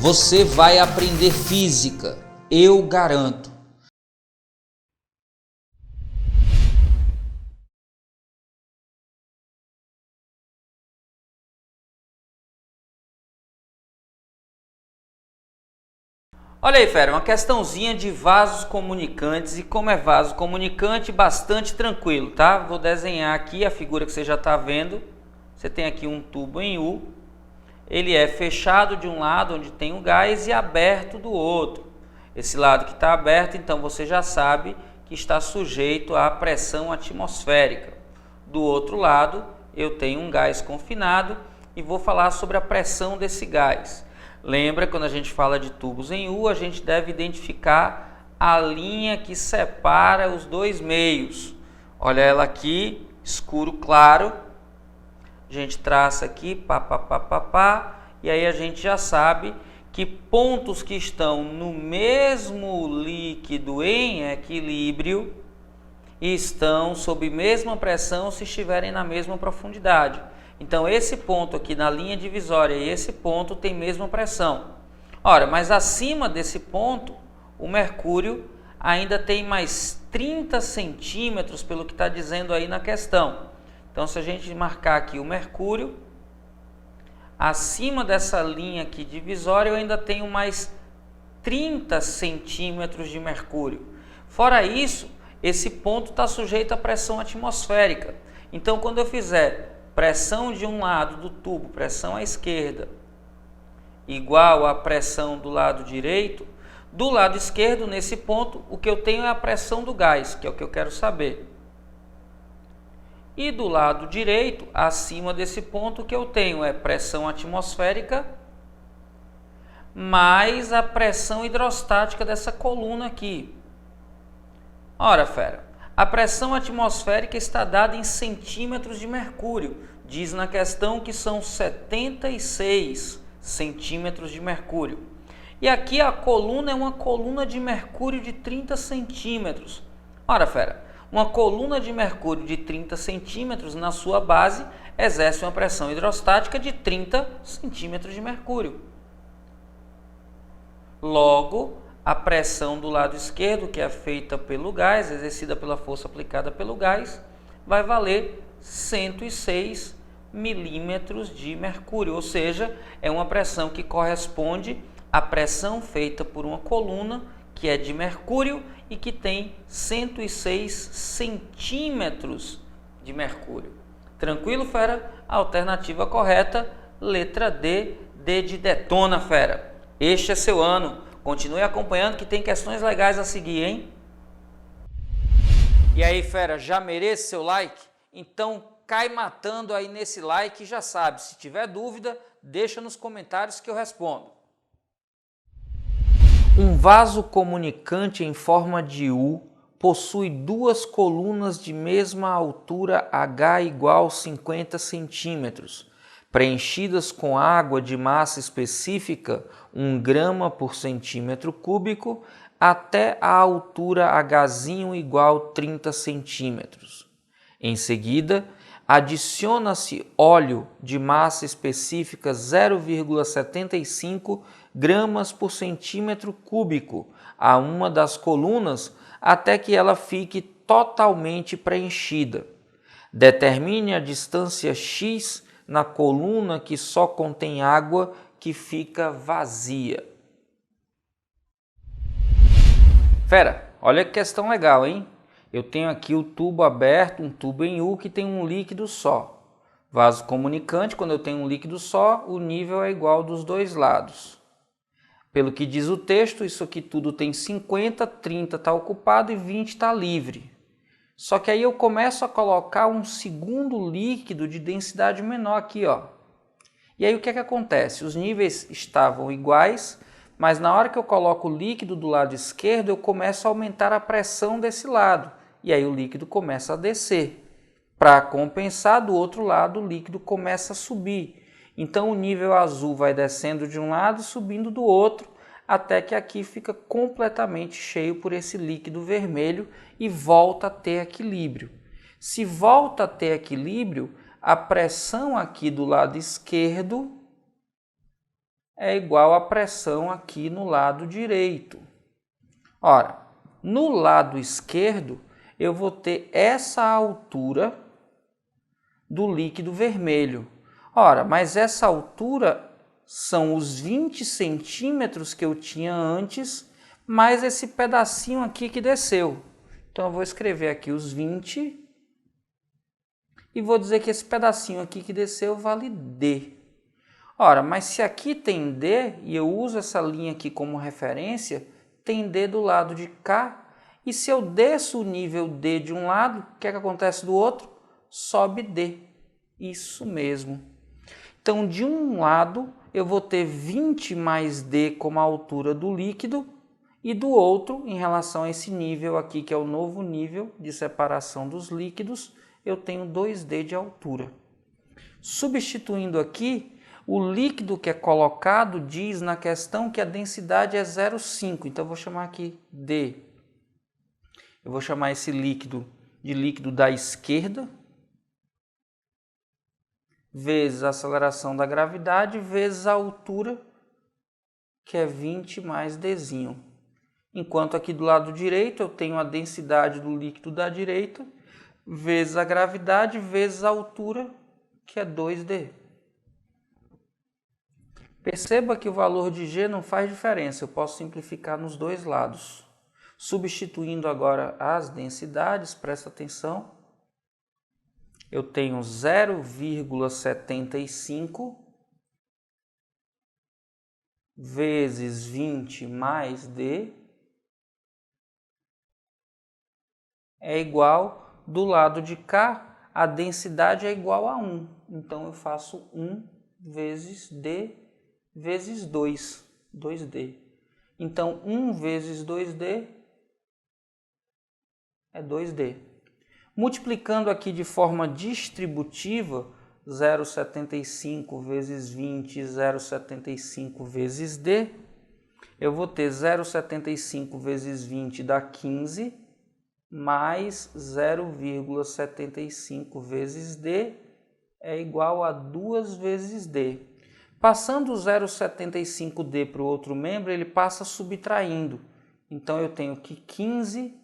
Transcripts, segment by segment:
Você vai aprender física, eu garanto. Olha aí, fera, uma questãozinha de vasos comunicantes e como é vaso comunicante, bastante tranquilo, tá? Vou desenhar aqui a figura que você já está vendo. Você tem aqui um tubo em U, ele é fechado de um lado onde tem o gás e aberto do outro. Esse lado que está aberto, então você já sabe que está sujeito à pressão atmosférica. Do outro lado, eu tenho um gás confinado e vou falar sobre a pressão desse gás. Lembra, quando a gente fala de tubos em U, a gente deve identificar a linha que separa os dois meios. Olha ela aqui, escuro claro. A gente traça aqui, pá, pá, pá, pá, pá, e aí a gente já sabe que pontos que estão no mesmo líquido em equilíbrio estão sob mesma pressão se estiverem na mesma profundidade. Então esse ponto aqui na linha divisória e esse ponto tem mesma pressão. Ora, mas acima desse ponto, o mercúrio ainda tem mais 30 centímetros, pelo que está dizendo aí na questão. Então se a gente marcar aqui o mercúrio, acima dessa linha aqui divisória eu ainda tenho mais 30 centímetros de mercúrio. Fora isso, esse ponto está sujeito à pressão atmosférica. Então quando eu fizer pressão de um lado do tubo, pressão à esquerda, igual à pressão do lado direito, do lado esquerdo, nesse ponto, o que eu tenho é a pressão do gás, que é o que eu quero saber. E do lado direito, acima desse ponto, o que eu tenho é pressão atmosférica mais a pressão hidrostática dessa coluna aqui. Ora, fera, a pressão atmosférica está dada em centímetros de mercúrio. Diz na questão que são 76 centímetros de mercúrio. E aqui a coluna é uma coluna de mercúrio de 30 centímetros. Ora, fera, uma coluna de mercúrio de 30 centímetros na sua base exerce uma pressão hidrostática de 30 centímetros de mercúrio. Logo, a pressão do lado esquerdo, que é feita pelo gás, exercida pela força aplicada pelo gás, vai valer 106 milímetros de mercúrio, ou seja, é uma pressão que corresponde à pressão feita por uma coluna que é de mercúrio e que tem 106 centímetros de mercúrio. Tranquilo, fera? A alternativa correta, letra D, D de detona, fera. Este é seu ano. Continue acompanhando que tem questões legais a seguir, hein? E aí, fera, já merece seu like? Então cai matando aí nesse like e já sabe, se tiver dúvida, deixa nos comentários que eu respondo. Um vaso comunicante em forma de U possui duas colunas de mesma altura H igual 50 centímetros, preenchidas com água de massa específica 1 grama por centímetro cúbico até a altura H igual 30 centímetros. Em seguida, adiciona-se óleo de massa específica 0,75 gramas por centímetro cúbico a uma das colunas até que ela fique totalmente preenchida. Determine a distância X na coluna que só contém água que fica vazia. Fera, olha que questão legal, hein? Eu tenho aqui o tubo aberto, um tubo em U que tem um líquido só. Vaso comunicante, quando eu tenho um líquido só, o nível é igual dos dois lados. Pelo que diz o texto, isso aqui tudo tem 50, 30 está ocupado e 20 está livre. Só que aí eu começo a colocar um segundo líquido de densidade menor aqui, ó. E aí o que é que acontece? Os níveis estavam iguais, mas na hora que eu coloco o líquido do lado esquerdo, eu começo a aumentar a pressão desse lado. E aí o líquido começa a descer. Para compensar, do outro lado, o líquido começa a subir. Então o nível azul vai descendo de um lado e subindo do outro, até que aqui fica completamente cheio por esse líquido vermelho e volta a ter equilíbrio. Se volta a ter equilíbrio, a pressão aqui do lado esquerdo é igual à pressão aqui no lado direito. Ora, no lado esquerdo, eu vou ter essa altura do líquido vermelho. Ora, mas essa altura são os 20 centímetros que eu tinha antes, mais esse pedacinho aqui que desceu. Então, eu vou escrever aqui os 20 e vou dizer que esse pedacinho aqui que desceu vale D. Ora, mas se aqui tem D, e eu uso essa linha aqui como referência, tem D do lado de cá, e se eu desço o nível D de um lado, o que é que acontece do outro? Sobe D. Isso mesmo. Então, de um lado, eu vou ter 20 mais D como a altura do líquido, e do outro, em relação a esse nível aqui, que é o novo nível de separação dos líquidos, eu tenho 2D de altura. Substituindo aqui, o líquido que é colocado diz na questão que a densidade é 0,5. Então, eu vou chamar aqui D. Eu vou chamar esse líquido de líquido da esquerda, vezes a aceleração da gravidade, vezes a altura, que é 20 mais Dzinho. Enquanto aqui do lado direito eu tenho a densidade do líquido da direita, vezes a gravidade, vezes a altura, que é 2D. Perceba que o valor de G não faz diferença, eu posso simplificar nos dois lados. Substituindo agora as densidades, presta atenção, eu tenho 0,75 vezes 20 mais D é igual, do lado de cá, a densidade é igual a 1. Então, eu faço 1 vezes D vezes 2, 2D. Então, 1 vezes 2D é 2D. Multiplicando aqui de forma distributiva, 0,75 vezes 20, 0,75 vezes D, eu vou ter 0,75 vezes 20 dá 15, mais 0,75 vezes D é igual a 2 vezes D. Passando o 0,75D para o outro membro, ele passa subtraindo. Então, eu tenho que 15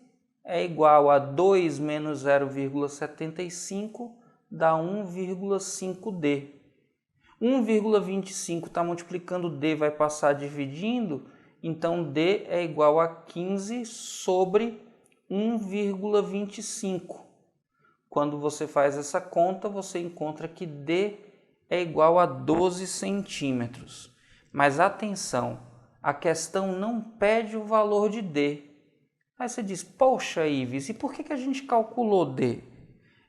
é igual a 2 menos 0,75 dá 1,5D. 1,25 está multiplicando D, vai passar dividindo, então D é igual a 15 sobre 1,25. Quando você faz essa conta, você encontra que D é igual a 12 centímetros. Mas atenção, a questão não pede o valor de D. Aí você diz, poxa Ives, e por que a gente calculou D?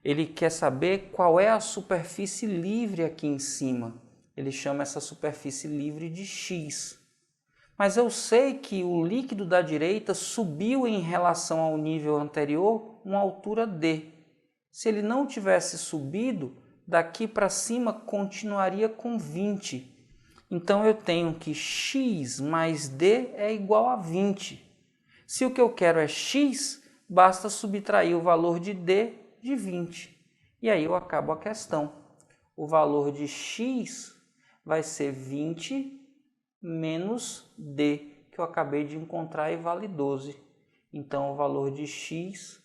Ele quer saber qual é a superfície livre aqui em cima. Ele chama essa superfície livre de X. Mas eu sei que o líquido da direita subiu em relação ao nível anterior uma altura D. Se ele não tivesse subido, daqui para cima continuaria com 20. Então eu tenho que X mais D é igual a 20. Se o que eu quero é X, basta subtrair o valor de D de 20. E aí eu acabo a questão. O valor de X vai ser 20 menos D, que eu acabei de encontrar e vale 12. Então, o valor de X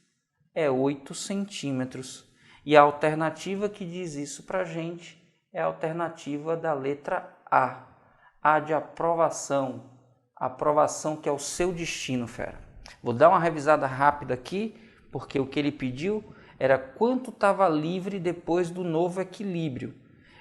é 8 centímetros. E a alternativa que diz isso para a gente é a alternativa da letra A. A de aprovação. Aprovação que é o seu destino, fera. Vou dar uma revisada rápida aqui, porque o que ele pediu era quanto estava livre depois do novo equilíbrio.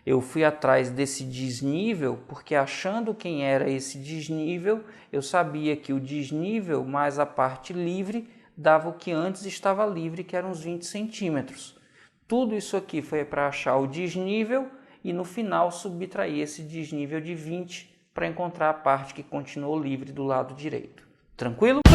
Eu fui atrás desse desnível, porque achando quem era esse desnível, eu sabia que o desnível mais a parte livre dava o que antes estava livre, que eram uns 20 centímetros. Tudo isso aqui foi para achar o desnível e no final subtrair esse desnível de 20 para encontrar a parte que continuou livre do lado direito. Tranquilo?